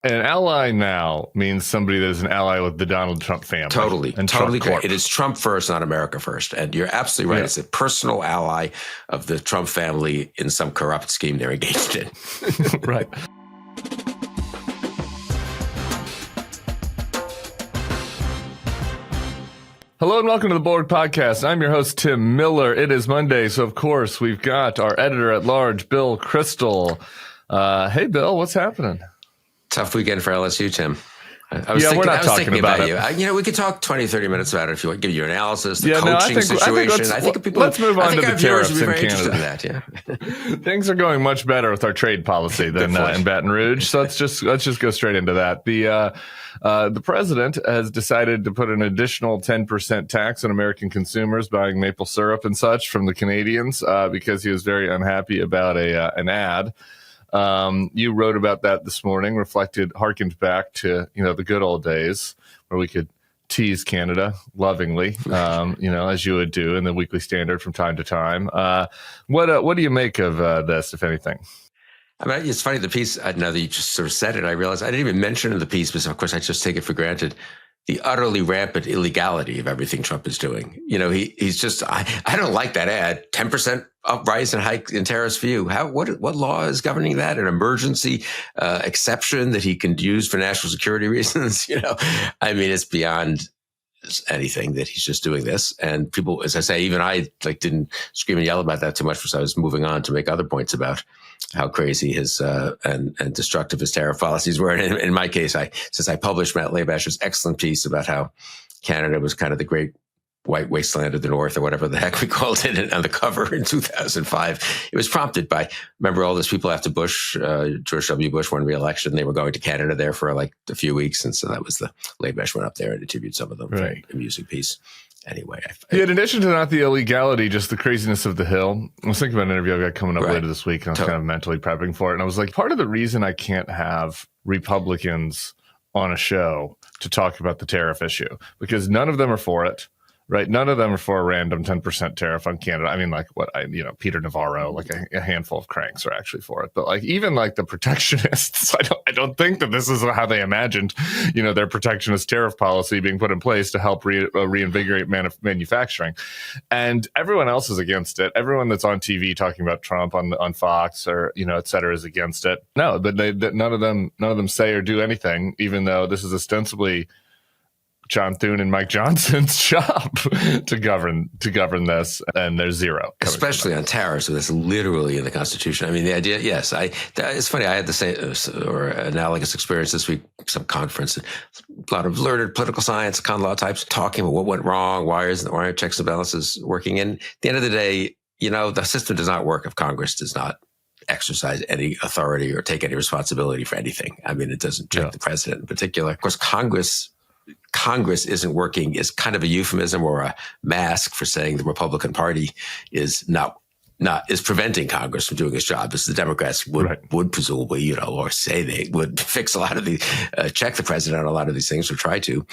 An ally now means somebody that is an ally with the Donald Trump family. Totally. And totally Trump correct. It is Trump first, not America first. And you're absolutely right. Yeah. It's a personal ally of the Trump family in some corrupt scheme they're engaged in. Right. Hello and welcome to the Bulwark Podcast. I'm your host, Tim Miller. It is Monday, so of course we've got our editor-at-large, Bill Kristol. Hey, Bill, what's happening? Tough weekend for LSU, Tim. We're not talking about it. We could talk 20, 30 minutes about it if you want. Give you your analysis, the coaching situation. Let's move on to the tariffs in Canada. That, yeah. Things are going much better with our trade policy than in Baton Rouge. So let's just go straight into that. The president has decided to put an additional 10% tax on American consumers buying maple syrup and such from the Canadians because he was very unhappy about an ad. You wrote about that this morning, harkened back to, the good old days where we could tease Canada lovingly, as you would do in the Weekly Standard from time to time. What do you make of this, if anything? I mean, it's funny, the piece, now that you just sort of said it, I realized I didn't even mention in the piece, because of course I just take it for granted, the utterly rampant illegality of everything Trump is doing. He's just, I don't like that ad, 10% rise and hike in tariffs for you. What law is governing that? An emergency exception that he can use for national security reasons? It's beyond anything that he's just doing this. And people, as I say, even I didn't scream and yell about that too much because I was moving on to make other points about how crazy his and destructive his tariff policies were. And in my case, since I published Matt Labash's excellent piece about how Canada was kind of the great white wasteland of the North, or whatever the heck we called it, on the cover in 2005. It was prompted by, remember all those people after Bush, George W. Bush won re-election, they were going to Canada there for a few weeks. And so that was Labash went up there and interviewed some of them. Right. Very amusing piece. Anyway. In addition to not the illegality, just the craziness of the Hill. I was thinking about an interview I've got coming up later this week, and I was kind of mentally prepping for it. And I was like, part of the reason I can't have Republicans on a show to talk about the tariff issue, because none of them are for it. Right. None of them are for a random 10% tariff on Canada. I mean, Peter Navarro, a handful of cranks are actually for it. But even the protectionists, I don't think that this is how they imagined, their protectionist tariff policy being put in place to help reinvigorate manufacturing. And everyone else is against it. Everyone that's on TV talking about Trump on Fox or, et cetera, is against it. No, but none of them say or do anything, even though this is ostensibly John Thune and Mike Johnson's job to govern this, and there's zero. Especially on tariffs, so that's literally in the Constitution. I mean, the idea, yes, it's funny, I had the same or analogous experience this week, some conference, a lot of learned political science, con law types talking about what went wrong, why aren't checks and balances working? And at the end of the day, the system does not work if Congress does not exercise any authority or take any responsibility for anything. I mean, it doesn't check the president in particular. Of course, Congress isn't working is kind of a euphemism or a mask for saying the Republican Party is is preventing Congress from doing its job, as the Democrats would presumably, or say they would fix a lot of these, check the president on a lot of these things or try to.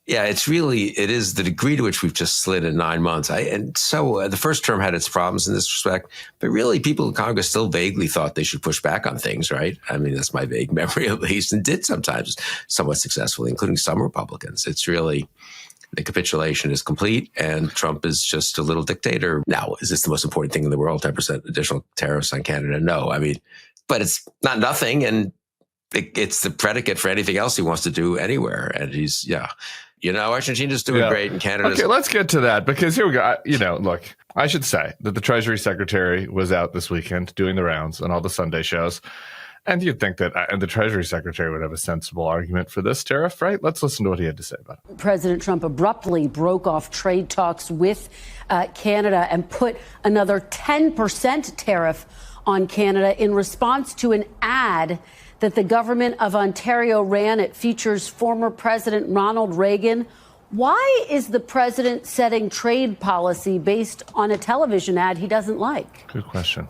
It is the degree to which we've just slid in 9 months. The first term had its problems in this respect, but really people in Congress still vaguely thought they should push back on things, right? I mean, that's my vague memory at least, and did sometimes somewhat successfully, including some Republicans. It's really, the capitulation is complete and Trump is just a little dictator. Now, is this the most important thing in the world, 10% additional tariffs on Canada? No, but it's not nothing, and it's the predicate for anything else he wants to do anywhere. And Argentina's doing great, and Canada's... Okay, let's get to that, because here we go. Look, I should say that the Treasury Secretary was out this weekend doing the rounds on all the Sunday shows. And you'd think that the Treasury Secretary would have a sensible argument for this tariff, right? Let's listen to what he had to say about it. President Trump abruptly broke off trade talks with Canada and put another 10% tariff on Canada in response to an ad that the government of Ontario ran. It features former President Ronald Reagan. Why is the president setting trade policy based on a television ad he doesn't like? Good question.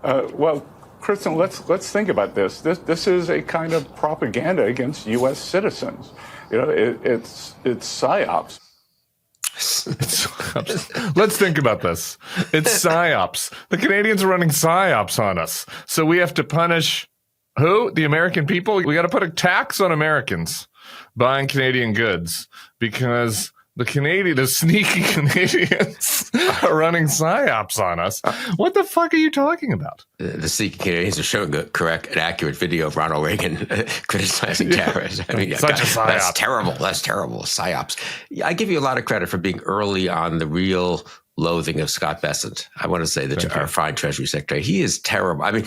Well, Kristol, let's think about this. This is a kind of propaganda against U.S. citizens. It's psyops. Let's think about this. It's psyops. The Canadians are running psyops on us, so we have to punish Who? The American people? We got to put a tax on Americans buying Canadian goods because the sneaky Canadians are running psyops on us. What the fuck are you talking about? The sneaky Canadians are showing an accurate video of Ronald Reagan criticizing tariffs. I mean, such a psyop. That's terrible. That's terrible. Psyops. I give you a lot of credit for being early on the real loathing of Scott Bessent. I want to say that our fine Treasury Secretary, he is terrible. I mean,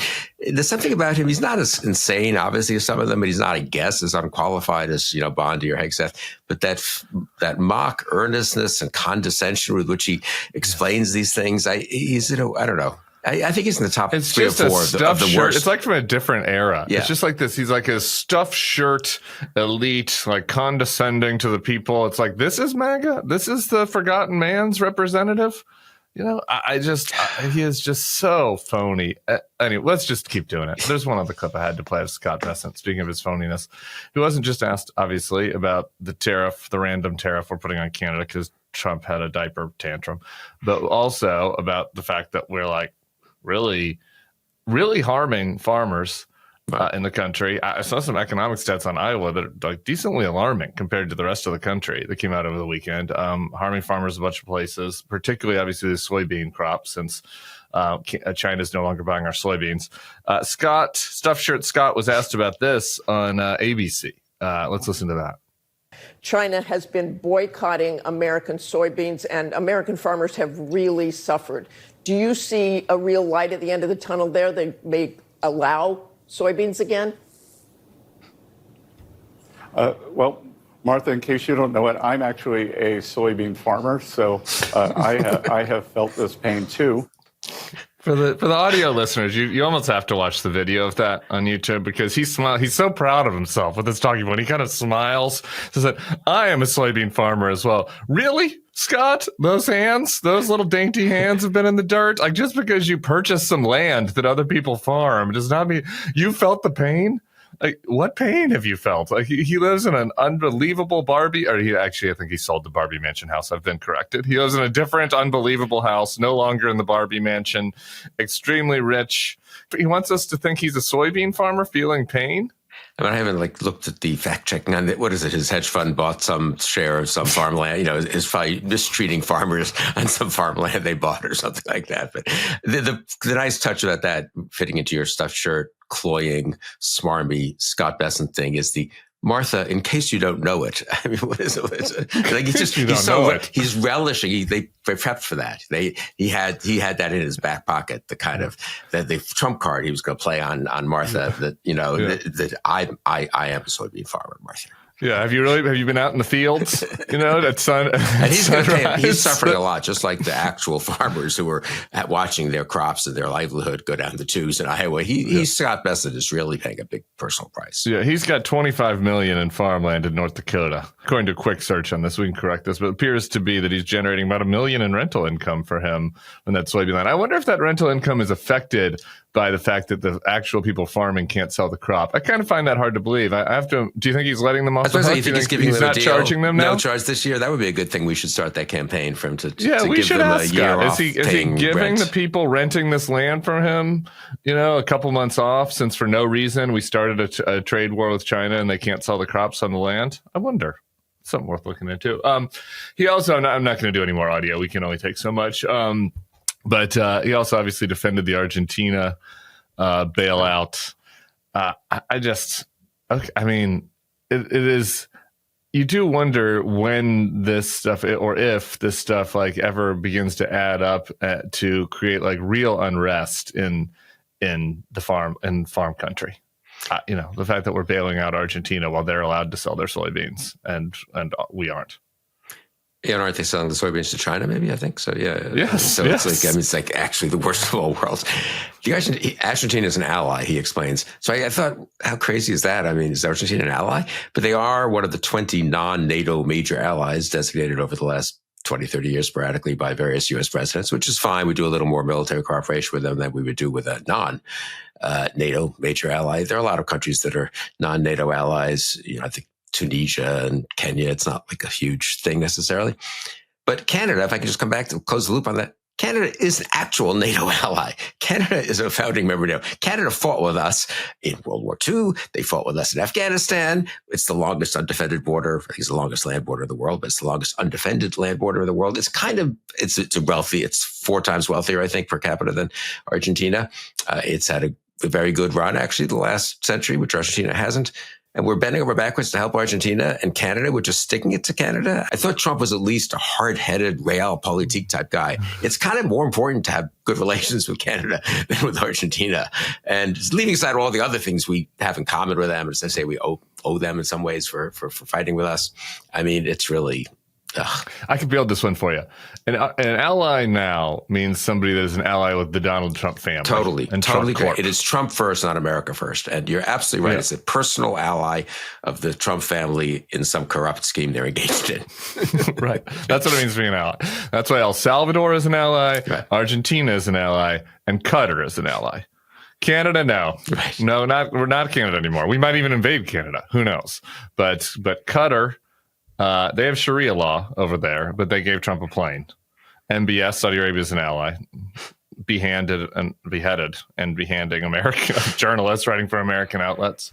there's something about him. He's not as insane, obviously, as some of them, but he's not, I guess, as unqualified as, Bondi or Hegseth. But that mock earnestness and condescension with which he explains these things, he's, I don't know. I think he's in the top 3 or 4 of the worst. It's like from a different era. Yeah. It's just like this. He's like a stuffed shirt elite, like condescending to the people. It's like, this is MAGA. This is the forgotten man's representative. He is just so phony. Anyway, let's just keep doing it. There's one other clip I had to play of Scott Bessent, speaking of his phoniness. He wasn't just asked, obviously, about the random tariff we're putting on Canada because Trump had a diaper tantrum, but also about the fact that we're like, really, really harming farmers in the country. I saw some economic stats on Iowa that are like decently alarming compared to the rest of the country that came out over the weekend. Harming farmers in a bunch of places, particularly obviously the soybean crop, since China's no longer buying our soybeans. Stuffed Shirt Scott was asked about this on ABC. Let's listen to that. China has been boycotting American soybeans, and American farmers have really suffered. Do you see a real light at the end of the tunnel there? They may allow soybeans again? Well, Martha, in case you don't know it, I'm actually a soybean farmer, so I have felt this pain too. For the audio listeners, you almost have to watch the video of that on YouTube because he's so proud of himself with his talking point. He kind of smiles, says that I am a soybean farmer as well. Really, Scott? Those little dainty hands have been in the dirt. Like, just because you purchased some land that other people farm does not mean you felt the pain. Like, what pain have you felt? Like, he lives in an unbelievable Barbie, or I think he sold the Barbie mansion house. I've been corrected. He lives in a different unbelievable house, no longer in the Barbie mansion, extremely rich. He wants us to think he's a soybean farmer feeling pain. I mean, I haven't looked at the fact checking on it. What is it? His hedge fund bought some share of some farmland. Is probably mistreating farmers on some farmland they bought or something like that. But the nice touch about that, fitting into your stuffed shirt, cloying, smarmy Scott Bessent thing, is the Martha, in case you don't know it. I mean, what is it? Like, he's relishing. They prepped for that. He had that in his back pocket, the kind of the trump card he was going to play on Martha. That I am a soybean farmer, Martha. Yeah, have you been out in the fields? That's and he's suffering a lot, just like the actual farmers who were watching their crops and their livelihood go down the tubes in Iowa. Scott Bessent is really paying a big personal price. Yeah, he's got $25 million in farmland in North Dakota. According to a quick search on this, we can correct this, but it appears to be that he's generating about $1 million in rental income for him on that soybean land. I wonder if that rental income is affected by the fact that the actual people farming can't sell the crop. I kind of find that hard to believe. I have to. Do you think he's letting them off? Do you think he's giving them a deal? Charging them now? No charge this year. That would be a good thing. We should start that campaign for him to we give should them ask a year Scott. off. Is he giving the people renting this land from him, a couple months off, since for no reason we started a trade war with China and they can't sell the crops on the land? I wonder. Something worth looking into. He also, I'm not going to do any more audio. We can only take so much. But he also obviously defended the Argentina bailout. It is, you do wonder when this stuff, or if this stuff ever begins to add up to create real unrest in farm country. The fact that we're bailing out Argentina while they're allowed to sell their soybeans and we aren't. Yeah, and aren't they selling the soybeans to China? Maybe, I think so. Yeah. Yes. So it's like actually the worst of all worlds. Argentina is an ally, he explains. So I thought, how crazy is that? I mean, is Argentina an ally? But they are one of the 20 non-NATO major allies designated over the last 20, 30 years sporadically by various U.S. presidents, which is fine. We do a little more military cooperation with them than we would do with a non-NATO major ally. There are a lot of countries that are non-NATO allies. I think Tunisia and Kenya, it's not a huge thing necessarily. But Canada, if I can just come back to close the loop on that, Canada is an actual NATO ally. Canada is a founding member now. Canada fought with us in World War II. They fought with us in Afghanistan. It's the longest undefended border. I think it's the longest land border in the world, but it's the longest undefended land border in the world. It's kind of, it's wealthy. It's 4 times wealthier, I think, per capita than Argentina. It's had a very good run, actually, the last century, which Argentina hasn't. And we're bending over backwards to help Argentina, and Canada, we're just sticking it to Canada. I thought Trump was at least a hard-headed realpolitik type guy. It's kind of more important to have good relations with Canada than with Argentina. And leaving aside all the other things we have in common with them, as I say, we owe them in some ways for fighting with us. I mean, it's really... I can build this one for you. An ally now means somebody that is an ally with the Donald Trump family. Totally. And totally Trump great. It is Trump first, not America first. And you're absolutely right. Yeah. It's a personal ally of the Trump family in some corrupt scheme they're engaged in. Right. That's what it means to be an ally. That's why El Salvador is an ally, right. Argentina is an ally, and Qatar is an ally. Canada, no. Right. No, we're not Canada anymore. We might even invade Canada. Who knows? But Qatar... they have Sharia law over there, but they gave Trump a plane. MBS, Saudi Arabia is an ally, beheaded and behanding American journalists writing for American outlets.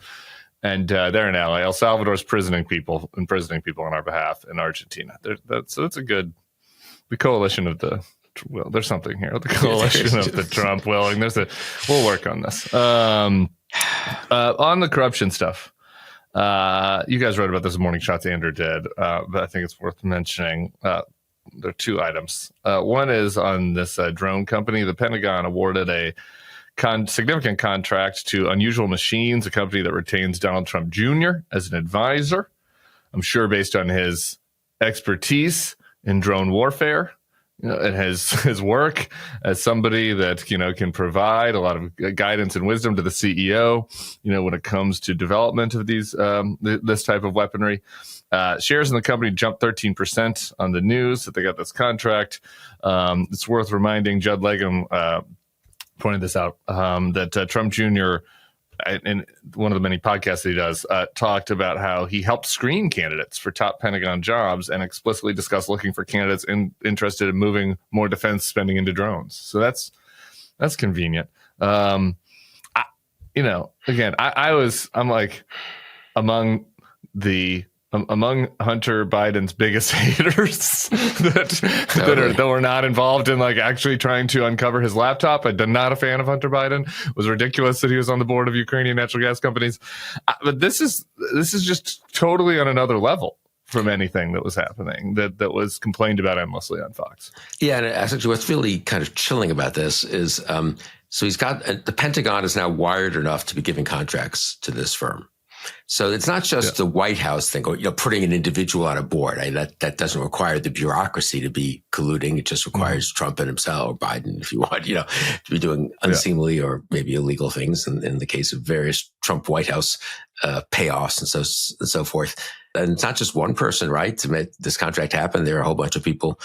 And they're an ally. El Salvador is imprisoning people on our behalf in Argentina. So it's the coalition of there's something here. The coalition of the Trump willing. We'll work on this. On the corruption stuff. You guys wrote about this in Morning Shots, Andrew did, but I think it's worth mentioning. There are 2 items. One is on this drone company. The Pentagon awarded a significant contract to Unusual Machines, a company that retains Donald Trump Jr. as an advisor. I'm sure based on his expertise in drone warfare. And his work as somebody that, can provide a lot of guidance and wisdom to the CEO, when it comes to development of these, this type of weaponry. Shares in the company jumped 13% on the news that they got this contract. It's worth reminding, Judd Legum pointed this out, that Trump Jr., in one of the many podcasts that he does, talked about how he helped screen candidates for top Pentagon jobs and explicitly discussed looking for candidates interested in moving more defense spending into drones. So that's convenient. I'm like among Hunter Biden's biggest haters that were not involved in actually trying to uncover his laptop. I'm not a fan of Hunter Biden. It was ridiculous that he was on the board of Ukrainian natural gas companies. But this is just totally on another level from anything that was happening that was complained about endlessly on Fox. Yeah, and actually what's really kind of chilling about this is so he's got the Pentagon is now wired enough to be giving contracts to this firm. So it's not just the White House thing, or putting an individual on a board. That doesn't require the bureaucracy to be colluding. It just requires Trump and himself, or Biden, if you want, to be doing unseemly or maybe illegal things. In the case of various Trump White House payoffs and so forth. And it's not just one person, right? To make this contract happen, there are a whole bunch of people,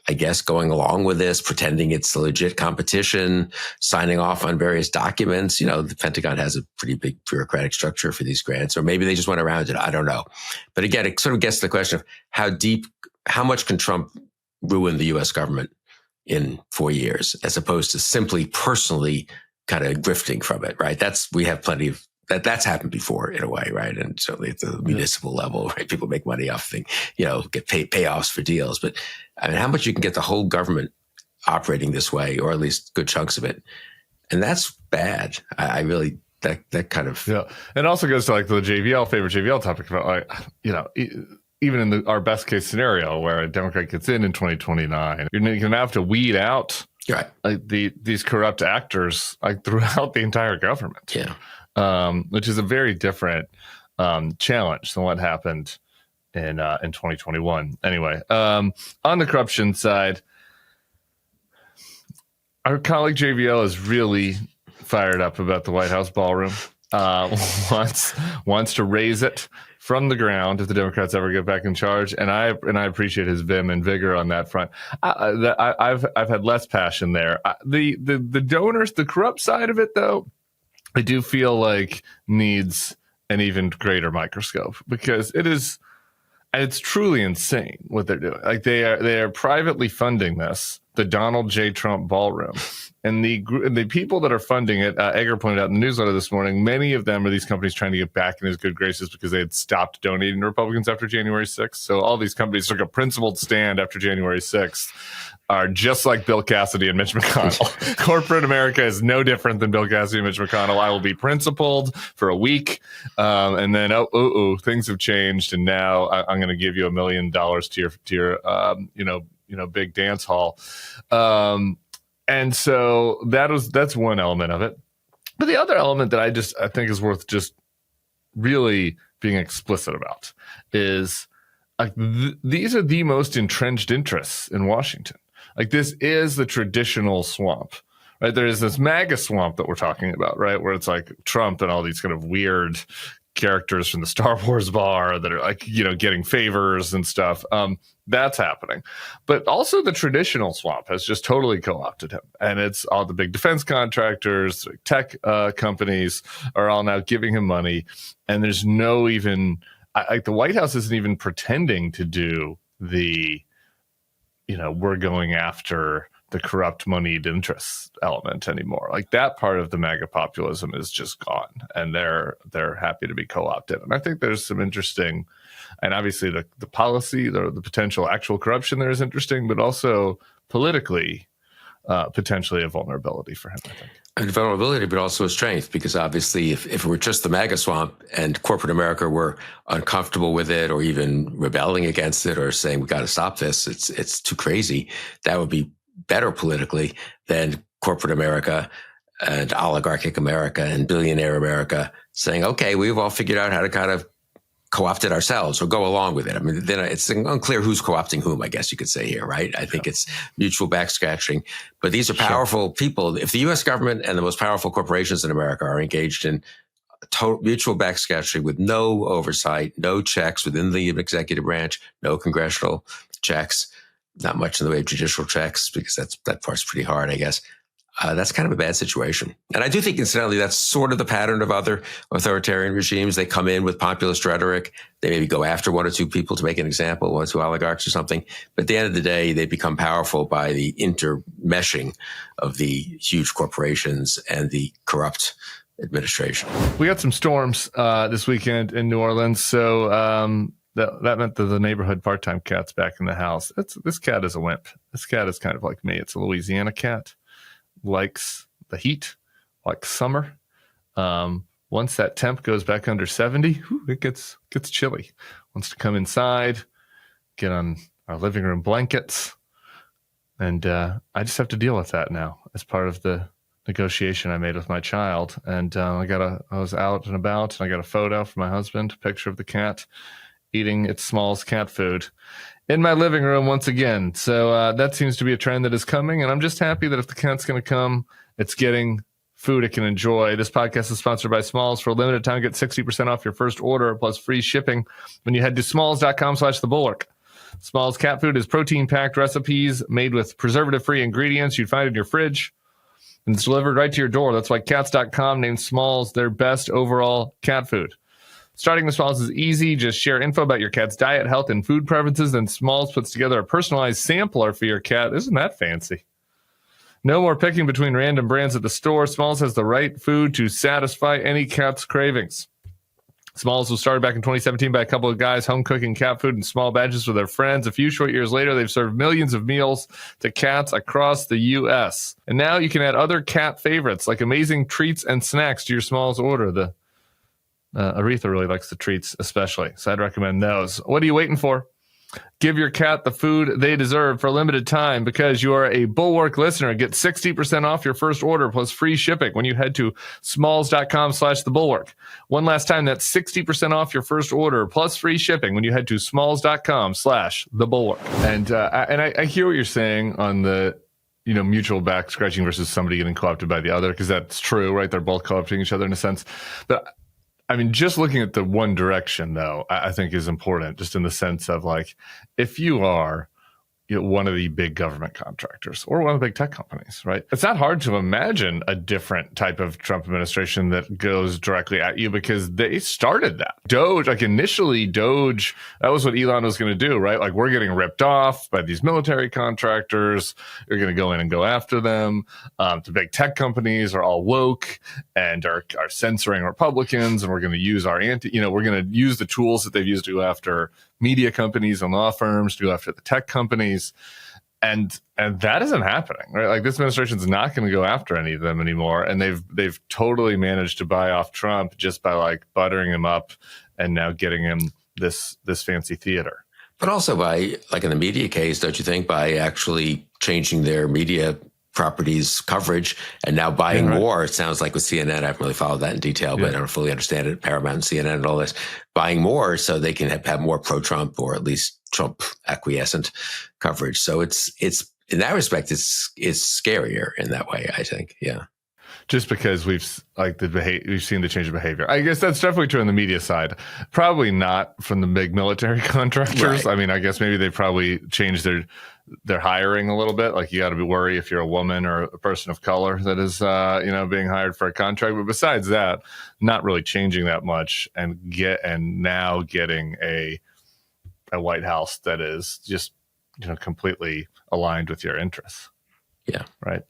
I guess, going along with this, pretending it's a legit competition, signing off on various documents. The Pentagon has a pretty big bureaucratic structure for these grants, or maybe they just went around it. I don't know. But again, it sort of gets to the question of how much can Trump ruin the U.S. government in 4 years, as opposed to simply personally kind of grifting from it, right? We have plenty of that's happened before in a way, right? And certainly at the municipal level, right? People make money off things, get payoffs for deals. But I mean, how much you can get the whole government operating this way, or at least good chunks of it. And that's bad. I really, that kind of. Yeah. And it also goes to the favorite JVL topic about even in our best case scenario where a Democrat gets in 2029, you're going to have to weed out these corrupt actors throughout the entire government. Yeah. Which is a very different challenge than what happened in 2021. Anyway, on the corruption side, our colleague JVL is really fired up about the White House ballroom. Wants to raise it from the ground if the Democrats ever get back in charge, and I appreciate his vim and vigor on that front. I've had less passion there. The donors, the corrupt side of it, though, I do feel like needs an even greater microscope, because it's truly insane what they're doing. They are privately funding this the Donald J. Trump ballroom. And the people that are funding it, Egger pointed out in the newsletter this morning, many of them are these companies trying to get back in his good graces because they had stopped donating to Republicans after January 6th. So all these companies took a principled stand after January 6th, are just like Bill Cassidy and Mitch McConnell. Corporate America is no different than Bill Cassidy and Mitch McConnell. I will be principled for a week, and then things have changed, and now I'm going to give you $1 million to your big dance hall. And so that's one element of it. But the other element that I think is worth just really being explicit about is these are the most entrenched interests in Washington. Like, this is the traditional swamp, right? There is this MAGA swamp that we're talking about, right? Where it's like Trump and all these kind of weird characters from the Star Wars bar that are like, getting favors and stuff. That's happening. But also the traditional swamp has just totally co-opted him. And it's all the big defense contractors, tech companies are all now giving him money. And there's the White House isn't even pretending to do the, we're going after the corrupt moneyed interests element anymore. Like, that part of the MAGA populism is just gone, and they're happy to be co-opted. And I think there's some interesting, and obviously the policy, the potential actual corruption there is interesting, but also politically, potentially a vulnerability for him, I think. And vulnerability, but also a strength, because obviously if it were just the MAGA swamp and corporate America were uncomfortable with it or even rebelling against it or saying, we got to stop this, it's too crazy, that would be better politically than corporate America and oligarchic America and billionaire America saying, okay, we've all figured out how to kind of co-opt it ourselves or go along with it. I mean, then it's unclear who's co-opting whom, I guess you could say here, right? I think it's mutual back-scratching. But these are powerful people. If the U.S. government and the most powerful corporations in America are engaged in mutual back-scratching with no oversight, no checks within the executive branch, no congressional checks, not much in the way of judicial checks, because that part's pretty hard, I guess. That's kind of a bad situation. And I do think, incidentally, that's sort of the pattern of other authoritarian regimes. They come in with populist rhetoric. They maybe go after one or two people to make an example, one or two oligarchs or something. But at the end of the day, they become powerful by the intermeshing of the huge corporations and the corrupt administration. We got some storms this weekend in New Orleans. So that meant that the neighborhood part-time cat's back in the house. This cat is a wimp. This cat is kind of like me. It's a Louisiana cat. Likes the heat, likes summer. Once that temp goes back under 70, it gets chilly. Wants to come inside, get on our living room blankets. And I just have to deal with that now as part of the negotiation I made with my child. And I was out and about, and I got a photo from my husband, a picture of the cat eating its Smalls cat food in my living room once again. So that seems to be a trend that is coming. And I'm just happy that if the cat's going to come, it's getting food it can enjoy. This podcast is sponsored by Smalls. For a limited time, get 60% off your first order plus free shipping when you head to smalls.com/thebulwark. Smalls cat food is protein-packed recipes made with preservative-free ingredients you'd find in your fridge. And it's delivered right to your door. That's why Cats.com named Smalls their best overall cat food. Starting with Smalls is easy. Just share info about your cat's diet, health, and food preferences. Then Smalls puts together a personalized sampler for your cat. Isn't that fancy? No more picking between random brands at the store. Smalls has the right food to satisfy any cat's cravings. Smalls was started back in 2017 by a couple of guys home cooking cat food in small batches for their friends. A few short years later, they've served millions of meals to cats across the U.S. And now you can add other cat favorites like amazing treats and snacks to your Smalls order. Aretha really likes the treats especially, so I'd recommend those. What are you waiting for? Give your cat the food they deserve for a limited time. Because you are a Bulwark listener, get 60% off your first order plus free shipping when you head to smalls.com/thebulwark. One last time, that's 60% off your first order plus free shipping when you head to smalls.com/thebulwark. And I hear what you're saying on the mutual back scratching versus somebody getting co-opted by the other, because that's true, right? They're both co-opting each other in a sense. But I mean, just looking at the one direction, though, I think is important, just in the sense of, like, if you are one of the big government contractors or one of the big tech companies, right? It's not hard to imagine a different type of Trump administration that goes directly at you because they started that. Doge, like initially Doge, that was what Elon was going to do, right? Like we're getting ripped off by these military contractors. You're going to go in and go after them. The big tech companies are all woke and are censoring Republicans, and we're going to use we're going to use the tools that they've used to go after media companies and law firms, to go after the tech companies. And that isn't happening, right? Like this administration's not going to go after any of them anymore. And they've totally managed to buy off Trump just by like buttering him up and now getting him this fancy theater. But also by, like in the media case, don't you think, by actually changing their media properties coverage and now buying more. It sounds like with CNN, I haven't really followed that in detail, but I don't fully understand it. Paramount and CNN and all this, buying more so they can have more pro-Trump or at least Trump acquiescent coverage. So it's in that respect, it's scarier in that way, I think. Yeah. Just because we've seen the change of behavior. I guess that's definitely true on the media side. Probably not from the big military contractors. Right. I mean, I guess maybe they probably changed their hiring a little bit. Like you got to be worried if you're a woman or a person of color that is, being hired for a contract. But besides that, not really changing that much, and now getting a White House that is just, completely aligned with your interests. Yeah. Right.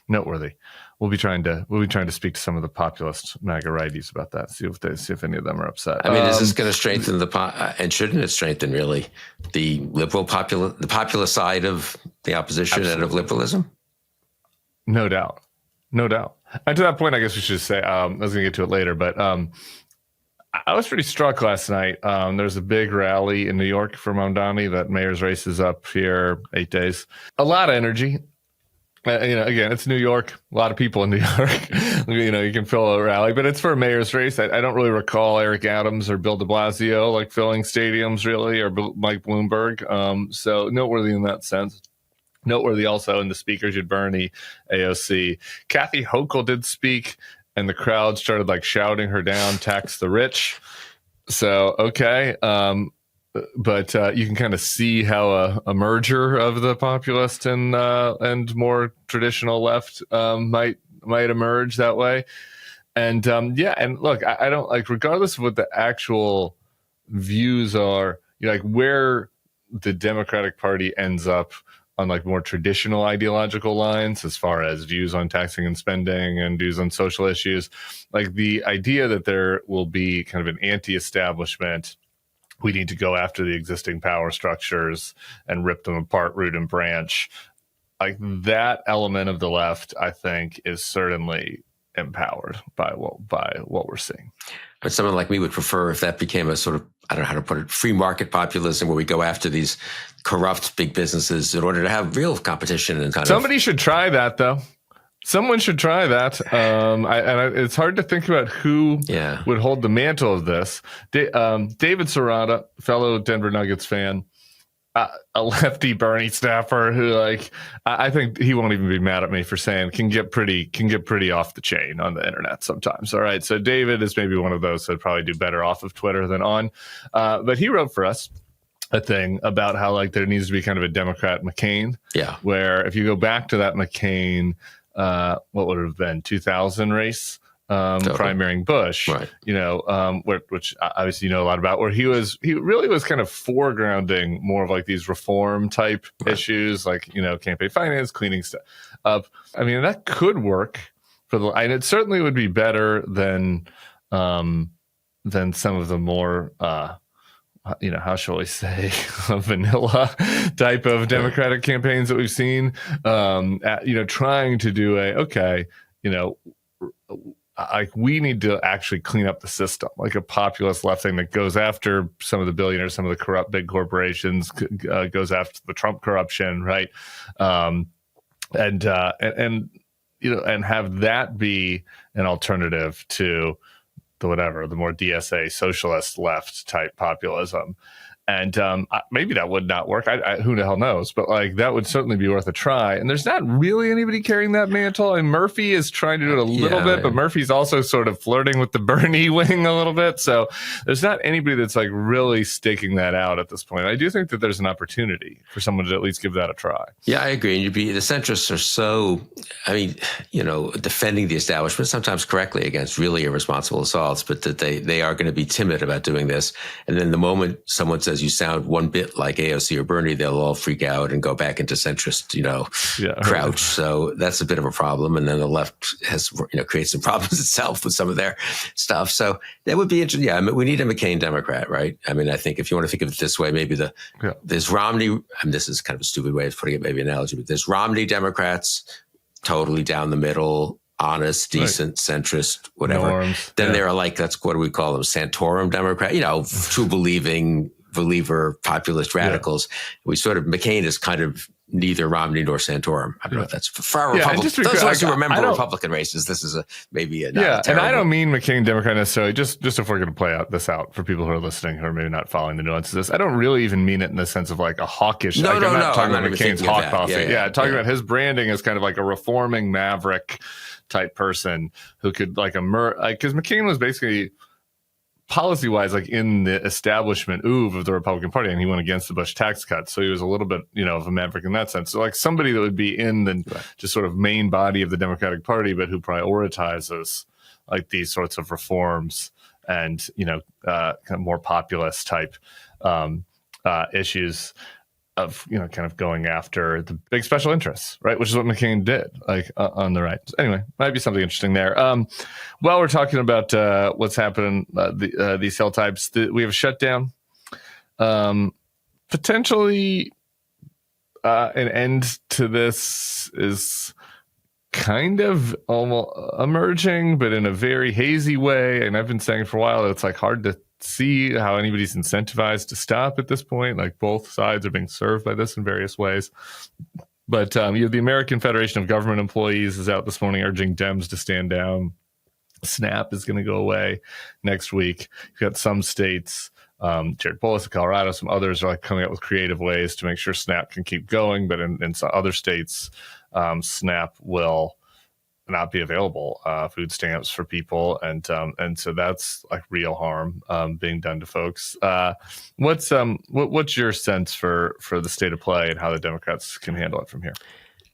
Noteworthy. We'll be trying to speak to some of the populist MAGA righties about that. See if any of them are upset. I mean, is this going to strengthen and shouldn't it strengthen really the liberal the populist side of the opposition and of liberalism? No doubt. And to that point, I guess we should say, I was going to get to it later, but I was pretty struck last night. There's a big rally in New York for Mamdani. That mayor's race is up here 8 days. A lot of energy. Again, it's New York. A lot of people in New York. You can fill a rally, but it's for a mayor's race. I don't really recall Eric Adams or Bill de Blasio like filling stadiums really, or Mike Bloomberg. So noteworthy in that sense. Noteworthy also in the speakers, you had Bernie, AOC. Kathy Hochul did speak, and the crowd started like shouting her down, tax the rich. So, okay. But you can kind of see how a merger of the populist and more traditional left might emerge that way. And and look, I don't like, regardless of what the actual views are, like where the Democratic Party ends up on like more traditional ideological lines as far as views on taxing and spending and views on social issues, like the idea that there will be kind of an anti-establishment, we need to go after the existing power structures and rip them apart, root and branch. Like that element of the left, I think, is certainly empowered by what we're seeing. But someone like me would prefer if that became a sort of, I don't know how to put it, free market populism where we go after these corrupt big businesses in order to have real competition and Somebody should try that, though. Someone should try that. It's hard to think about who would hold the mantle of this. David Serrata, fellow Denver Nuggets fan, a lefty Bernie staffer who, like, I think he won't even be mad at me for saying can get pretty off the chain on the internet sometimes. All right, so David is maybe one of those that'd probably do better off of Twitter than on. But he wrote for us a thing about how like there needs to be kind of a Democrat McCain. Yeah, where if you go back to that McCain. What would it have been 2000 race, primarying Bush, right. Which obviously a lot about, where he really was kind of foregrounding more of like these reform type issues, like, campaign finance, cleaning stuff up. I mean, that could work and it certainly would be better than some of the more, how shall we say, vanilla type of Democratic campaigns that we've seen, trying to do like we need to actually clean up the system, like a populist left thing that goes after some of the billionaires, some of the corrupt big corporations, goes after the Trump corruption, right? And have that be an alternative to the more DSA socialist left type populism. And maybe that would not work. Who the hell knows? But like that would certainly be worth a try. And there's not really anybody carrying that mantle. And Murphy is trying to do it a little bit, but Murphy's also sort of flirting with the Bernie wing a little bit. So there's not anybody that's like really staking that out at this point. I do think that there's an opportunity for someone to at least give that a try. Yeah, I agree. And the centrists are so, defending the establishment, sometimes correctly against really irresponsible assaults, but that they are going to be timid about doing this. And then the moment someone says you sound one bit like AOC or Bernie, they'll all freak out and go back into centrist, crouch. So that's a bit of a problem. And then the left has, created some problems itself with some of their stuff. So that would be interesting. Yeah, we need a McCain Democrat, right? I mean, I think if you want to think of it this way, maybe there's Romney, this is kind of a stupid way of putting it, maybe an analogy, but there's Romney Democrats, totally down the middle, honest, decent, centrist, whatever. Norms. Then there are what do we call them? Santorum Democrat, true believer, populist radicals. Yeah. McCain is kind of neither Romney nor Santorum. I don't know if that's for Republicans. Those of us who remember Republican races, this is maybe a and I don't mean McCain Democrat necessarily, just if we're going to play this out for people who are listening who are maybe not following the nuances of this, I don't really even mean it in the sense of like a hawkish. I'm not talking about McCain's hawk policy. Talking about his branding as kind of like a reforming maverick type person who could like emerge, because McCain was basically policy-wise, like in the establishment of the Republican Party, and he went against the Bush tax cuts, so he was a little bit, of a maverick in that sense. So, like somebody that would be in the just sort of main body of the Democratic Party, but who prioritizes like these sorts of reforms and kind of more populist type issues of kind of going after the big special interests, right? Which is what McCain did, like on the right. Anyway, might be something interesting there. While we're talking about what's happening, these cell types, we have a shutdown. Potentially, an end to this is kind of almost emerging, but in a very hazy way. And I've been saying for a while that it's like hard to see how anybody's incentivized to stop at this point. Like both sides are being served by this in various ways. But you have the American Federation of Government Employees is out this morning urging Dems to stand down. SNAP is going to go away next week. You've got some states, Jared Polis of Colorado, some others are like coming up with creative ways to make sure SNAP can keep going. But in some other states, SNAP will not be available, food stamps for people, and so that's like real harm being done to folks. What's your sense for the state of play and how the Democrats can handle it from here?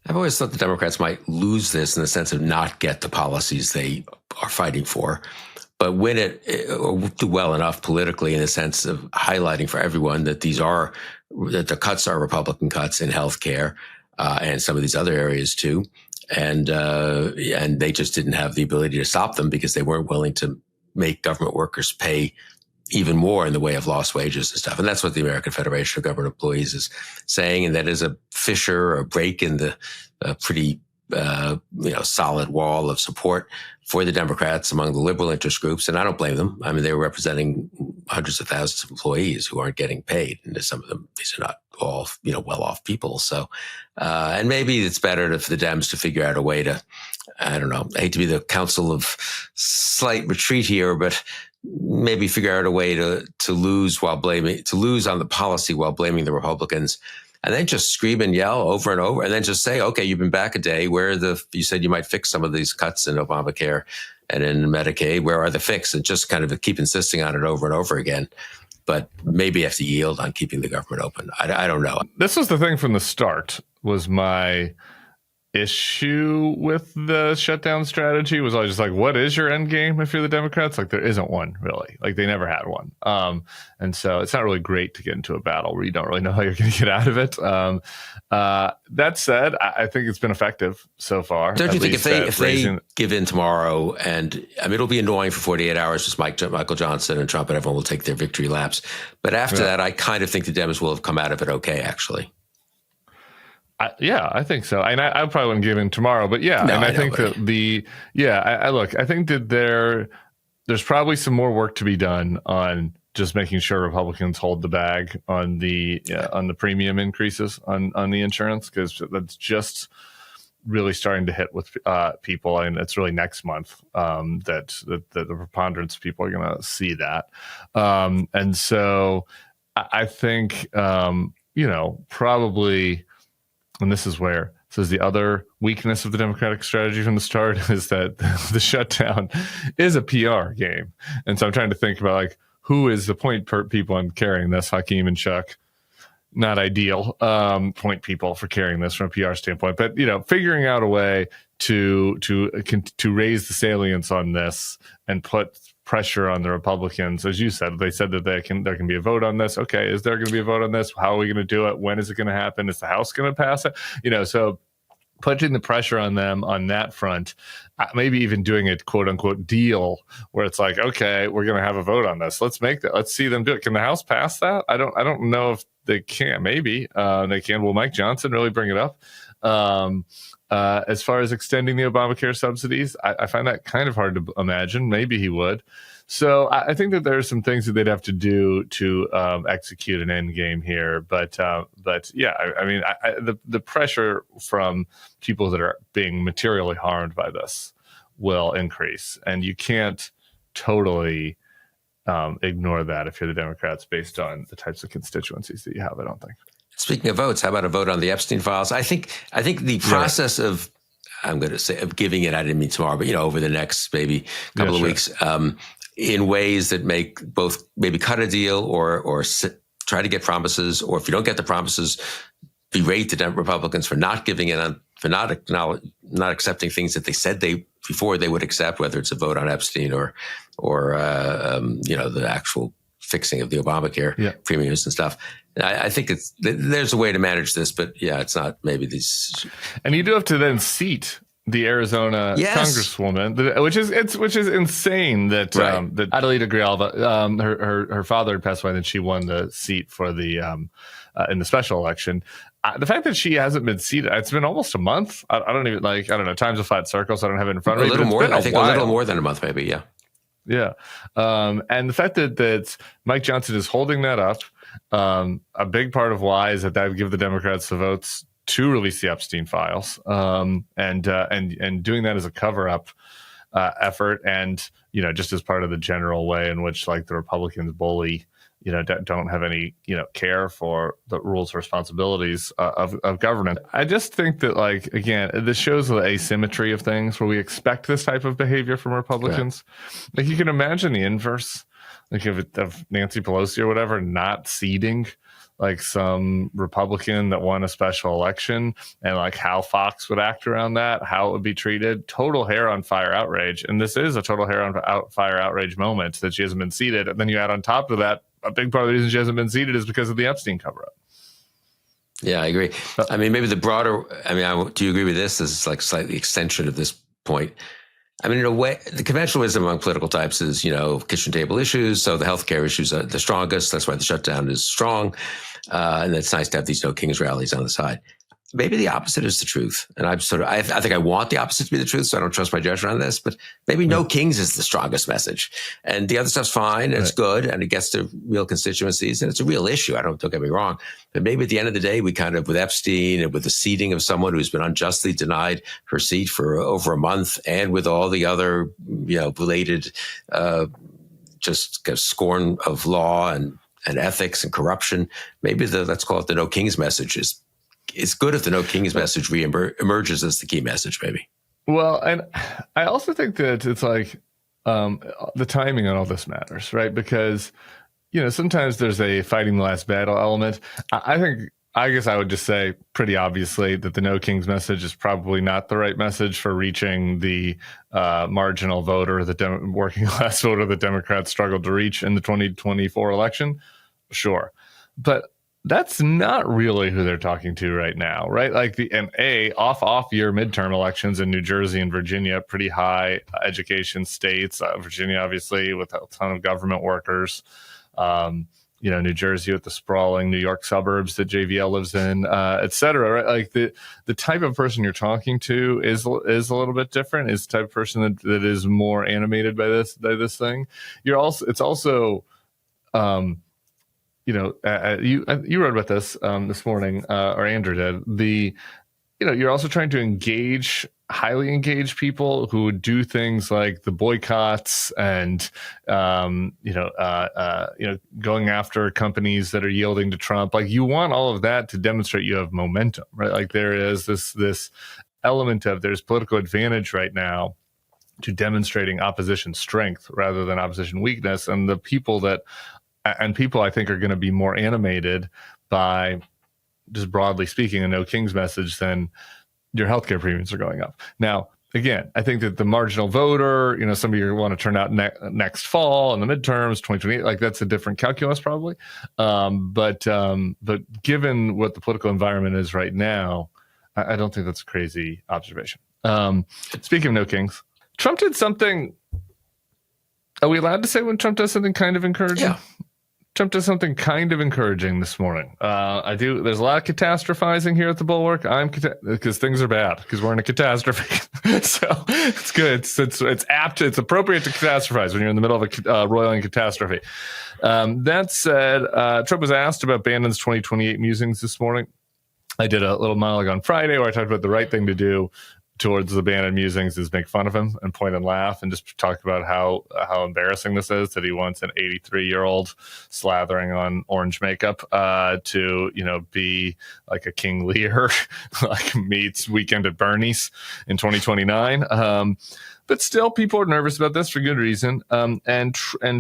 I've always thought the Democrats might lose this in the sense of not get the policies they are fighting for, but win it or do well enough politically in the sense of highlighting for everyone that that the cuts are Republican cuts in healthcare and some of these other areas too. And they just didn't have the ability to stop them because they weren't willing to make government workers pay even more in the way of lost wages and stuff. And that's what the American Federation of Government Employees is saying. And that is a fissure or a break in the pretty solid wall of support for the Democrats among the liberal interest groups. And I don't blame them. I mean, they were representing hundreds of thousands of employees who aren't getting paid. And some of them, these are not all, well-off people. So, and maybe it's better for the Dems to figure out a way to, I don't know, I hate to be the counsel of slight retreat here, but maybe figure out a way to lose on the policy while blaming the Republicans. And then just scream and yell over and over, and then just say, okay, you've been back a day. You said you might fix some of these cuts in Obamacare and in Medicaid. Where are the fix? And just kind of keep insisting on it over and over again. But maybe you have to yield on keeping the government open. I don't know. This was the thing from the start, was my issue with the shutdown strategy was always just like, what is your end game if you're the Democrats? Like, there isn't one, really. Like, they never had one. And so it's not really great to get into a battle where you don't really know how you're going to get out of it. That said, I think it's been effective so far. Don't you think if they give in tomorrow, and I mean, it'll be annoying for 48 hours, just Michael Johnson and Trump and everyone will take their victory laps. But after that, I kind of think the Dems will have come out of it okay, actually. I think so. And I probably wouldn't give in tomorrow, but I think that there's probably some more work to be done on just making sure Republicans hold the bag on the premium increases on the insurance, because that's just really starting to hit with people, and it's really next month that the preponderance of people are going to see that, and so I think, probably, and this is where, says the other weakness of the Democratic strategy from the start is that the shutdown is a PR game. And so I'm trying to think about, like, who is the point people I'm carrying this? Hakeem and Chuck, not ideal point people for carrying this from a PR standpoint, but figuring out a way to raise the salience on this and put pressure on the Republicans. As you said, they said that there can be a vote on this. Okay, is there going to be a vote on this? How are we going to do it? When is it going to happen? Is the House going to pass it? So putting the pressure on them on that front, maybe even doing a quote unquote deal where it's like, okay, we're going to have a vote on this. Let's make that. Let's see them do it. Can the House pass that? I don't know if they can. Maybe they can. Will Mike Johnson really bring it up? As far as extending the Obamacare subsidies, I find that kind of hard to imagine. Maybe he would. So I think that there are some things that they'd have to do to execute an end game here. But yeah, the pressure from people that are being materially harmed by this will increase, and you can't totally ignore that if you're the Democrats, based on the types of constituencies that you have. I don't think. Speaking of votes, how about a vote on the Epstein files? I think the process of, I'm going to say, of giving it, I didn't mean tomorrow, but over the next maybe couple of weeks, in ways that make both maybe cut a deal or try to get promises, or if you don't get the promises, berate the Republicans for not giving it on, for not accepting things that they said before they would accept, whether it's a vote on Epstein or the actual fixing of the Obamacare premiums and stuff. I think there's a way to manage this, but it's not maybe these. And you do have to then seat the Arizona congresswoman, which is insane that that Adelita Grijalva, her father had passed away, and then she won the seat for the in the special election. The fact that she hasn't been seated, it's been almost a month. I don't know. Time's a flat circle, so I don't have it in front of me. A little more. I think a little more than a month, maybe. Yeah. Yeah. And the fact that Mike Johnson is holding that up, a big part of why is that would give the Democrats the votes to release the Epstein files, and doing that as a cover-up effort, and just as part of the general way in which the Republicans bully, don't have any care for the rules and responsibilities of government. I just think that again, this shows the asymmetry of things where we expect this type of behavior from Republicans. You can imagine the inverse, of Nancy Pelosi or whatever not ceding some Republican that won a special election, and how Fox would act around that, how it would be treated. Total hair on fire outrage. And this is a total hair on fire outrage moment that she hasn't been seated. And then you add on top of that, a big part of the reason she hasn't been seated is because of the Epstein cover-up. Yeah, I agree. Maybe the broader, do you agree with this? This is slightly extension of this point. In a way, the conventional wisdom among political types is, kitchen table issues. So the healthcare issues are the strongest. That's why the shutdown is strong. And it's nice to have these No Kings rallies on the side. Maybe the opposite is the truth. And I think I want the opposite to be the truth, so I don't trust my judgment on this. But maybe No Kings is the strongest message. And the other stuff's fine, and it's good, and it gets to real constituencies, and it's a real issue. Don't get me wrong. But maybe at the end of the day, we kind of, with Epstein and with the seating of someone who's been unjustly denied her seat for over a month, and with all the other, related just scorn of law and ethics and corruption, maybe let's call it the No Kings message it's good if the No Kings message emerges as the key message, maybe. Well, and I also think that it's the timing on all this matters, right? Because, sometimes there's a fighting the last battle element. I guess I would just say pretty obviously that the No Kings message is probably not the right message for reaching the marginal voter, the working class voter that Democrats struggled to reach in the 2024 election. Sure. But that's not really who they're talking to right now, right? Off year midterm elections in New Jersey and Virginia, pretty high education states. Virginia, obviously, with a ton of government workers. New Jersey with the sprawling New York suburbs that JVL lives in, et cetera. Right? The type of person you're talking to is a little bit different. Is the type of person that is more animated by this thing. It's also. You wrote about this this morning, or Andrew did. You're also trying to engage highly engaged people who would do things like the boycotts and going after companies that are yielding to Trump. Like, you want all of that to demonstrate you have momentum, right? Like, there is this element of there's political advantage right now to demonstrating opposition strength rather than opposition weakness, and people I think are going to be more animated by, just broadly speaking, a No Kings message than your healthcare premiums are going up. Now, again, I think that the marginal voter, some of you want to turn out next fall in the midterms, 2028, like that's a different calculus probably. But given what the political environment is right now, I don't think that's a crazy observation. Speaking of No Kings, Trump did something. Are we allowed to say when Trump does something kind of encouraging? Yeah. Trump does something kind of encouraging this morning. There's a lot of catastrophizing here at the Bulwark. Because things are bad, because we're in a catastrophe. So it's good. It's apt. It's appropriate to catastrophize when you're in the middle of a roiling catastrophe. That said, Trump was asked about Bannon's 2028 musings this morning. I did a little monologue on Friday where I talked about the right thing to do towards the Bannon musings is make fun of him and point and laugh and just talk about how embarrassing this is that he wants an 83-year-old slathering on orange makeup to be like a King Lear, like meets Weekend at Bernie's in 2029. But still, people are nervous about this for good reason. And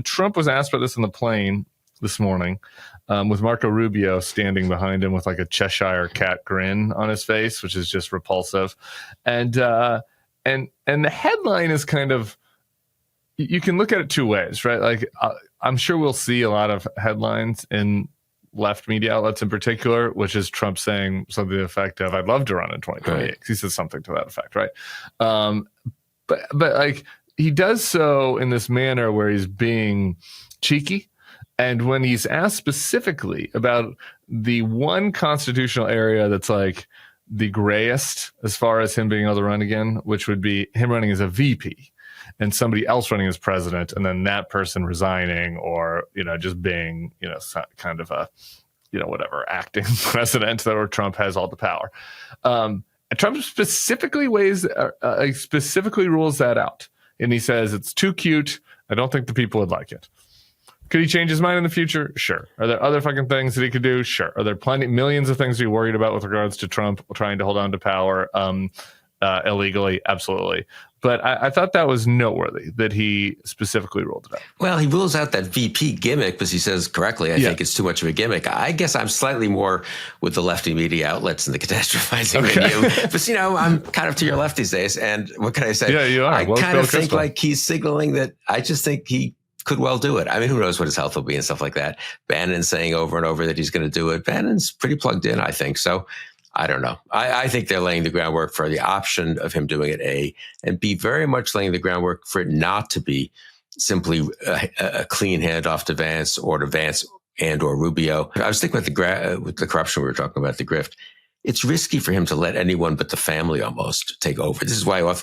Trump was asked about this on the plane this morning, with Marco Rubio standing behind him with like a Cheshire cat grin on his face, which is just repulsive. And the headline is kind of, you can look at it two ways, right? Like, I'm sure we'll see a lot of headlines in left media outlets in particular, which is Trump saying something to the effect of, I'd love to run in 2028. Right. He says something to that effect, right? But like, he does so in this manner where he's being cheeky. And when he's asked specifically about the one constitutional area that's like the grayest as far as him being able to run again, which would be him running as a VP and somebody else running as president, and then that person resigning or, just being, kind of a, acting president, or Trump has all the power. Trump specifically rules that out. And he says, it's too cute. I don't think the people would like it. Could he change his mind in the future? Sure. Are there other fucking things that he could do? Sure. Are there millions of things to be worried about with regards to Trump trying to hold on to power illegally? Absolutely. But I thought that was noteworthy that he specifically ruled it out. Well, he rules out that VP gimmick because he says correctly, I think it's too much of a gimmick. I guess I'm slightly more with the lefty media outlets and the catastrophizing than you. But, I'm kind of to your left these days. And what can I say? Yeah, you are. I kind of think like he's signaling that I just think he could well do it. I mean, who knows what his health will be and stuff like that. Bannon's saying over and over that he's going to do it. Bannon's pretty plugged in, I think. So I don't know. I think they're laying the groundwork for the option of him doing it, A, and B, very much laying the groundwork for it not to be simply a clean handoff to Vance and or Rubio. I was thinking about with the corruption we were talking about, the grift. It's risky for him to let anyone but the family almost take over. This is why the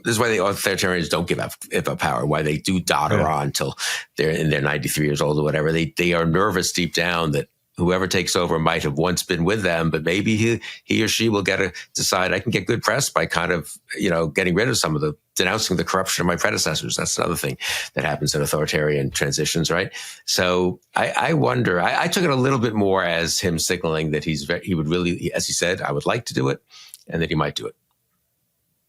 authoritarians don't give up power, why they do dodder on till they're 93 years old or whatever. They are nervous deep down that whoever takes over might have once been with them, but maybe he or she will get to decide I can get good press by kind of, getting rid of some of denouncing the corruption of my predecessors. That's another thing that happens in authoritarian transitions, right? So I wonder, I took it a little bit more as him signaling that he would really, as he said, I would like to do it, and that he might do it.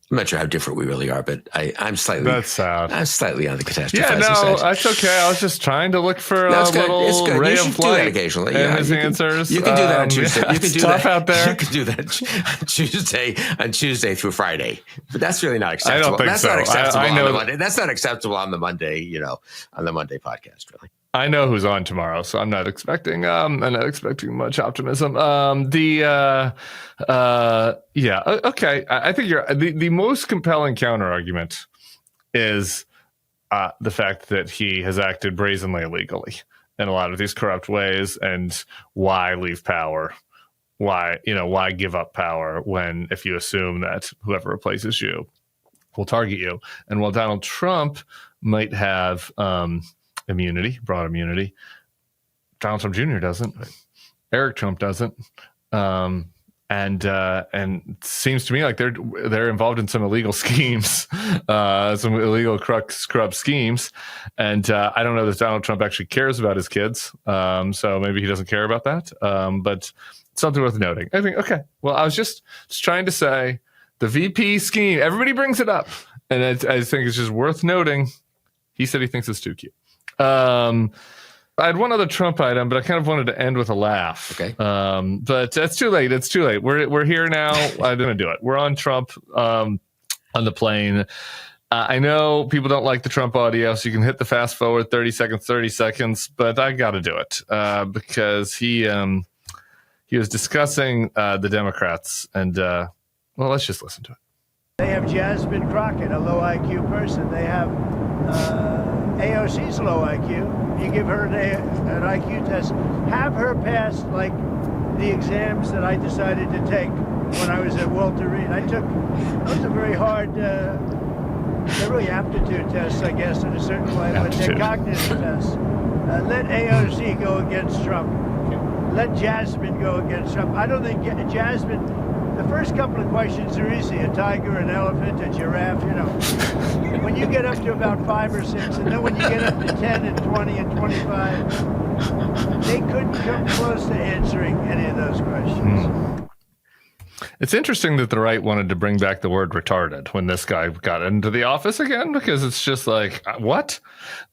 I'm not sure how different we really are, but I'm slightly. That's sad. I'm slightly on the catastrophe. Yeah, no, that's okay. I was just trying to look for a little ray of light occasionally. Yeah, his answers. You can do that on Tuesday. Yeah, you can do tough that out there. You can do that on Tuesday through Friday, but that's really not acceptable. I don't think that's so. Not acceptable I know on the Monday. That's not acceptable on the Monday. On the Monday podcast, really. I know who's on tomorrow, so I'm not expecting much optimism. Okay. I think you're the most compelling counter argument is the fact that he has acted brazenly illegally in a lot of these corrupt ways, and why leave power? Why give up power when, if you assume that whoever replaces you will target you? And while Donald Trump might have broad immunity, Donald Trump Jr. doesn't. Eric Trump doesn't. And it seems to me like they're involved in some illegal schemes, some illegal scrub schemes. And I don't know that Donald Trump actually cares about his kids. So maybe he doesn't care about that. But something worth noting. I think, okay, well, I was just trying to say the VP scheme, everybody brings it up. And I think it's just worth noting. He said he thinks it's too cute. I had one other Trump item, but I kind of wanted to end with a laugh. Okay. But it's too late. It's too late. We're here now. I'm going to do it. We're on Trump on the plane. I know people don't like the Trump audio, so you can hit the fast forward 30 seconds, but I got to do it because he was discussing the Democrats. And, well, let's just listen to it. They have Jasmine Crockett, a low IQ person. They have AOC's low IQ. You give her an IQ test, have her pass like the exams that I decided to take when I was at Walter Reed. Those are very hard, they're really aptitude tests, I guess, in a certain way, but they're cognitive tests. Let AOC go against Trump. Let Jasmine go against Trump. I don't think Jasmine, the first couple of questions are easy. A tiger, an elephant, a giraffe, you know. When you get up to about 5 or 6, and then when you get up to 10 and 20 and 25, they couldn't come close to answering any of those questions. It's interesting that the right wanted to bring back the word retarded when this guy got into the office again, because it's just like, what?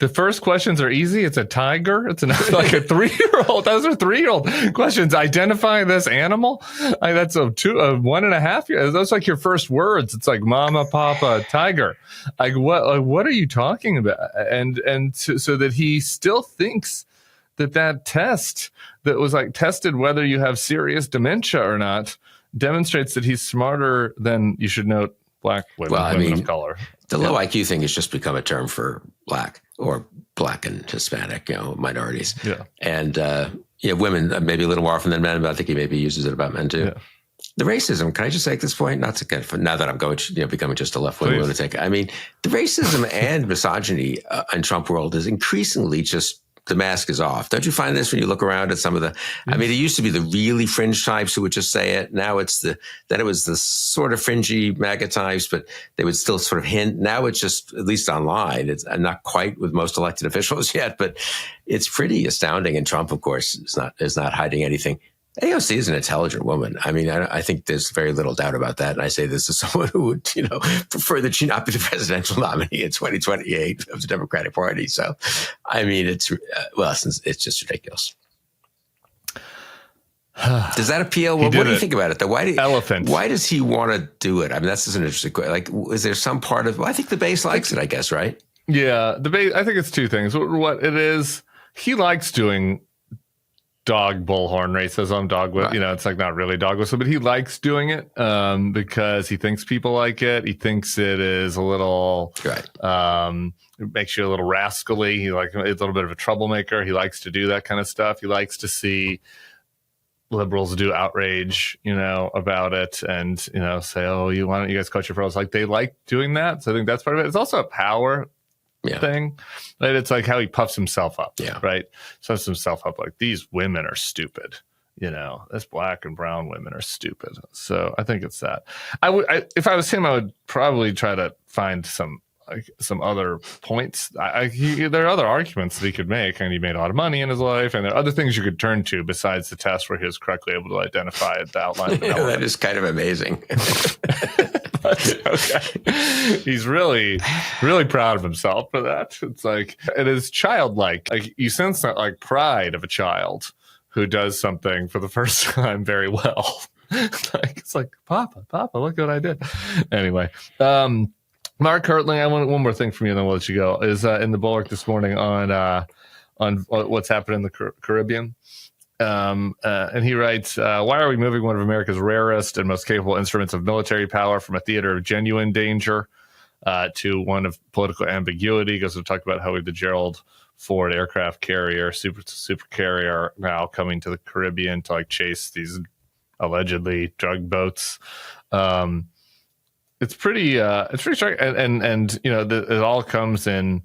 The first questions are easy. It's a tiger. It's like a 3-year-old. Those are 3-year-old questions. Identify this animal. That's a 1.5 year. That's like your first words. It's like mama, papa, tiger. Like what are you talking about? And so that he still thinks that test that was like tested whether you have serious dementia or not demonstrates that he's smarter than, you should note, black women of color. The low IQ thing has just become a term for black or black and Hispanic, minorities. Yeah. And women maybe a little more often than men, but I think he maybe uses it about men too. Yeah. The racism, can I just say at this point, not to get now that I'm going, becoming just a left-wing lunatic. I mean, the racism and misogyny in Trump world is increasingly just, the mask is off. Don't you find this when you look around at some of the, I mean, it used to be the really fringe types who would just say it. Now it was the sort of fringy MAGA types, but they would still sort of hint. Now it's just, at least online, it's not quite with most elected officials yet, but it's pretty astounding. And Trump, of course, is not hiding anything. AOC is an intelligent woman. I mean, I think there's very little doubt about that. And I say this as someone who would, prefer that she not be the presidential nominee in 2028 of the Democratic Party. So, I mean, it's just ridiculous. Does that appeal? Well, what do you think about it, though? Why does he want to do it? I mean, that's just an interesting question. Like, is there some part of? Well, I think the base likes it, I guess, right? Yeah, the base. I think it's two things. What it is, he likes doing dog bullhorn racism, it's like not really dog whistle, but he likes doing it because he thinks people like it. He thinks it is a little, it makes you a little rascally. It's a little bit of a troublemaker. He likes to do that kind of stuff. He likes to see liberals do outrage, about it and, say, oh, why don't you guys coach your pros? Like they like doing that. So I think that's part of it. It's also a power thing. Right? It's like how he puffs himself up. Yeah. Right. Puffs himself up like these women are stupid. This black and brown women are stupid. So I think it's that. If I was him, I would probably try to find some other points. There are other arguments that he could make, and he made a lot of money in his life, and there are other things you could turn to besides the test where he was correctly able to identify the outline of that is kind of amazing. Okay. He's really, really proud of himself for that. It's like, it is childlike. Like you sense that like pride of a child who does something for the first time very well. It's like, Papa, look what I did. Anyway, Mark Hertling, I want one more thing from you, and then we'll let you go. Is in the Bulwark this morning on what's happened in the Caribbean, and he writes, "Why are we moving one of America's rarest and most capable instruments of military power from a theater of genuine danger to one of political ambiguity?" He goes to talk about how we have the Gerald Ford aircraft carrier, super carrier, now coming to the Caribbean to chase these allegedly drug boats. It's pretty striking, and it all comes in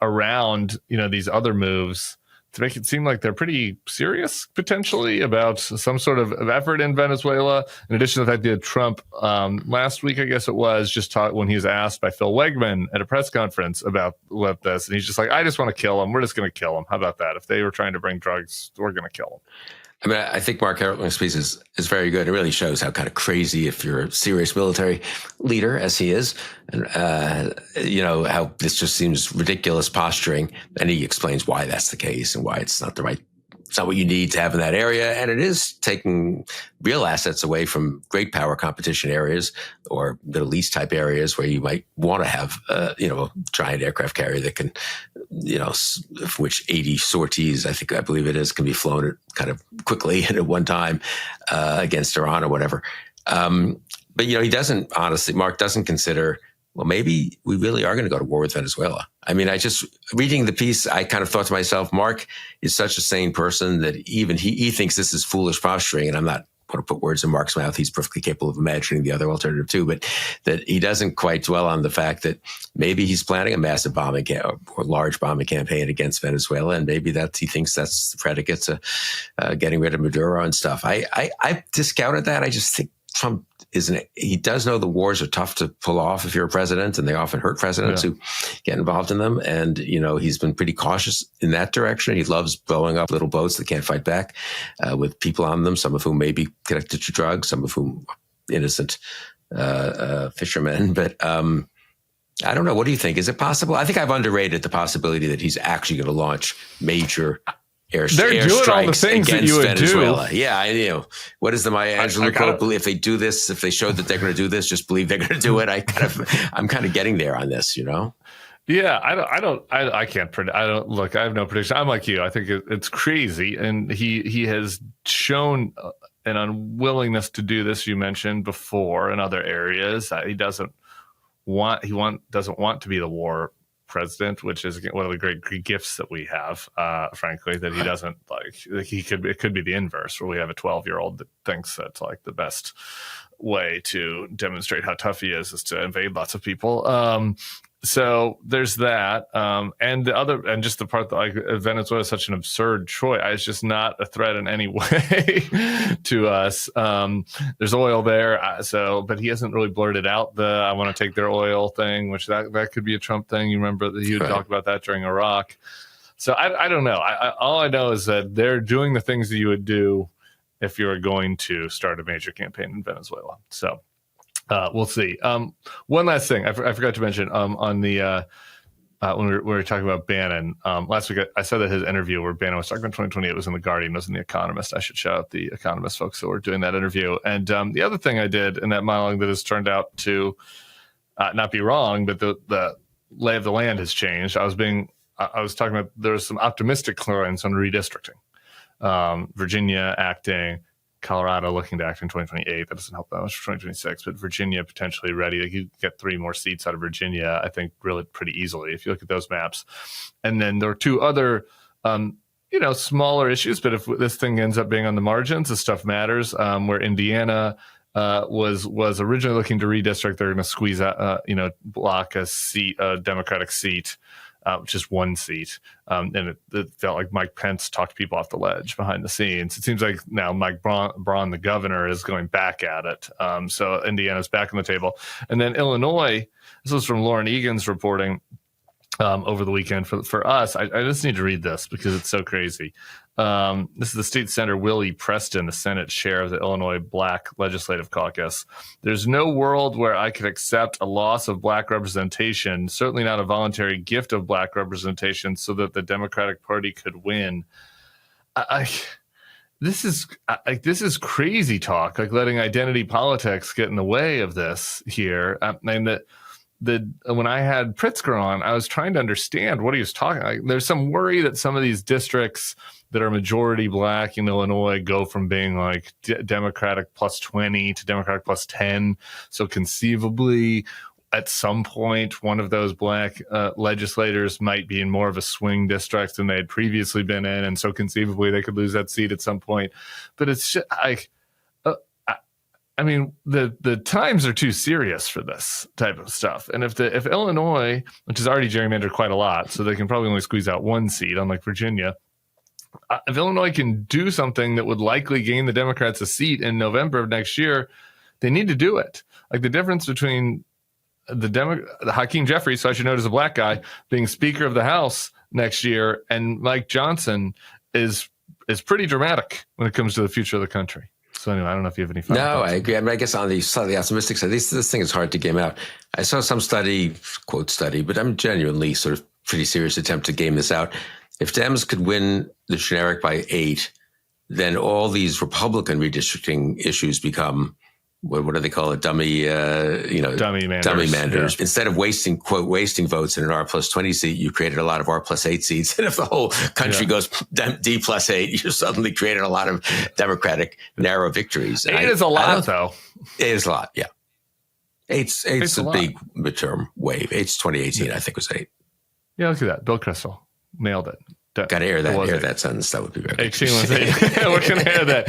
around these other moves to make it seem like they're pretty serious potentially about some sort of effort in Venezuela. In addition to the fact that Trump last week, I guess it was, just talked when he was asked by Phil Wegman at a press conference about this, and he's just like, I just want to kill them. We're just going to kill them. How about that? If they were trying to bring drugs, we're going to kill them. I mean, I think Mark Hertling's piece is very good. It really shows how kind of crazy, if you're a serious military leader, as he is, and how this just seems ridiculous posturing. And he explains why that's the case and why it's not what you need to have in that area. And it is taking real assets away from great power competition areas or Middle East type areas where you might want to have, a giant aircraft carrier that can, of which 80 sorties, I believe it is, can be flown at kind of quickly and at one time against Iran or whatever. But he doesn't, honestly, Mark doesn't consider, well, maybe we really are going to go to war with Venezuela. I mean, reading the piece, I kind of thought to myself, Mark is such a sane person that even he thinks this is foolish posturing, and I'm not going to put words in Mark's mouth. He's perfectly capable of imagining the other alternative too, but that he doesn't quite dwell on the fact that maybe he's planning a massive bombing or large bombing campaign against Venezuela, and maybe that he thinks that's the predicate to getting rid of Maduro and stuff. I discounted that. I just think Trump he does know the wars are tough to pull off if you're a president, and they often hurt presidents who get involved in them. And, he's been pretty cautious in that direction. He loves blowing up little boats that can't fight back with people on them, some of whom may be connected to drugs, some of whom innocent fishermen. But I don't know. What do you think? Is it possible? I think I've underrated the possibility that he's actually going to launch major they're doing all the things that you would Venezuela. do. Yeah, what is the Maya Angelou quote? If they do this, if they show that they're going to do this, just believe they're going to do it. I'm kind of getting there on this, Yeah, I can't predict. I have no prediction. I'm like you. I think it's crazy, and he has shown an unwillingness to do this. You mentioned before in other areas. He doesn't want to be the war president, which is one of the great gifts that we have, frankly, that he doesn't like. It could be the inverse, where we have a 12-year-old that thinks that's like the best way to demonstrate how tough he is to invade lots of people. So there's that. And just the part that like Venezuela is such an absurd choice. It's just not a threat in any way to us. There's oil there. But he hasn't really blurted out I want to take their oil thing, which that could be a Trump thing. You remember that he would talk about that during Iraq. So I don't know. All I know is that they're doing the things that you would do if you were going to start a major campaign in Venezuela. So we'll see. One last thing I forgot to mention on the when we were talking about Bannon last week, I said that his interview where Bannon was talking about 2020, it was in The Guardian, it was in The Economist. I should shout out The Economist folks that were doing that interview. And the other thing I did in that monologue that has turned out to not be wrong, but the lay of the land has changed. I was talking about there was some optimistic claims on redistricting. Virginia acting, Colorado looking to act in 2028. That doesn't help that much for 2026, but Virginia potentially ready. Like you get 3 more seats out of Virginia, I think, really pretty easily if you look at those maps. And then there are 2 other, smaller issues, but if this thing ends up being on the margins, this stuff matters. Where Indiana was originally looking to redistrict, they're going to squeeze out, block a Democratic seat. Just 1 seat. And it felt like Mike Pence talked people off the ledge behind the scenes. It seems like now Mike Braun, the governor, is going back at it. So Indiana's back on the table. And then Illinois, this was from Lauren Egan's reporting over the weekend. For us, I just need to read this because it's so crazy. This is the state senator Willie Preston, the Senate chair of the Illinois Black Legislative Caucus. There's no world where I could accept a loss of black representation, certainly not a voluntary gift of black representation, so that the Democratic Party could win. This is crazy talk, like letting identity politics get in the way of this here. And when I had Pritzker on, I was trying to understand what he was talking. Like, there's some worry that some of these districts that are majority black in Illinois go from being like Democratic plus 20 to Democratic plus 10. So conceivably, at some point, one of those black legislators might be in more of a swing district than they had previously been in. And so conceivably, they could lose that seat at some point. But it's just like, the times are too serious for this type of stuff. And if Illinois, which has already gerrymandered quite a lot, so they can probably only squeeze out 1 seat, unlike Virginia, if Illinois can do something that would likely gain the Democrats a seat in November of next year, they need to do it. Like the difference between the Hakeem Jeffries, so I should note as a black guy, being Speaker of the House next year, and Mike Johnson is pretty dramatic when it comes to the future of the country. So anyway, I don't know if you have any final thoughts. I agree. I mean, I guess on the slightly optimistic side, this thing is hard to game out. I saw some study, quote study, but I'm genuinely sort of pretty serious attempt to game this out. If Dems could win the generic by 8, then all these Republican redistricting issues become, what do they call it? Dummy manders. Yeah. Instead of wasting votes in an R+20 seat, you created a lot of R+8 seats. And if the whole country goes D+8, you suddenly created a lot of Democratic narrow victories. 8 is a lot, though. It is a lot, yeah. 8's a big midterm wave. 8's 2018, I think, was 8. Yeah, look at that. Bill Kristol. Nailed it. Got to air that sentence. That would be great. 18 was 8. We're going to air that.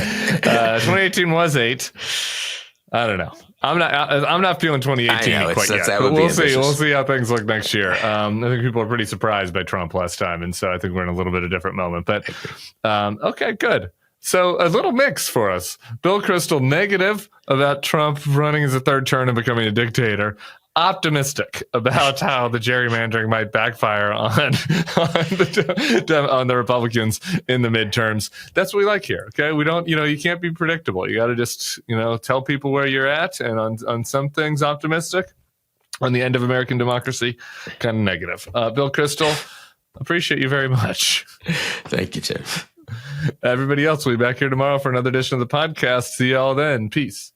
2018 was 8. I don't know. I'm not feeling 2018 quite yet. But we'll see. We'll see how things look next year. I think people are pretty surprised by Trump last time, and so I think we're in a little bit of a different moment. But okay, good. So a little mix for us. Bill Kristol negative about Trump running as a third term and becoming a dictator. Optimistic about how the gerrymandering might backfire on the Republicans in the midterms. That's what we like here. Okay, we don't, you can't be predictable. You got to just, tell people where you're at, and on some things optimistic, on the end of American democracy, kind of negative. Bill Kristol, appreciate you very much. Thank you, Tim. Everybody else will be back here tomorrow for another edition of the podcast. See y'all then. Peace.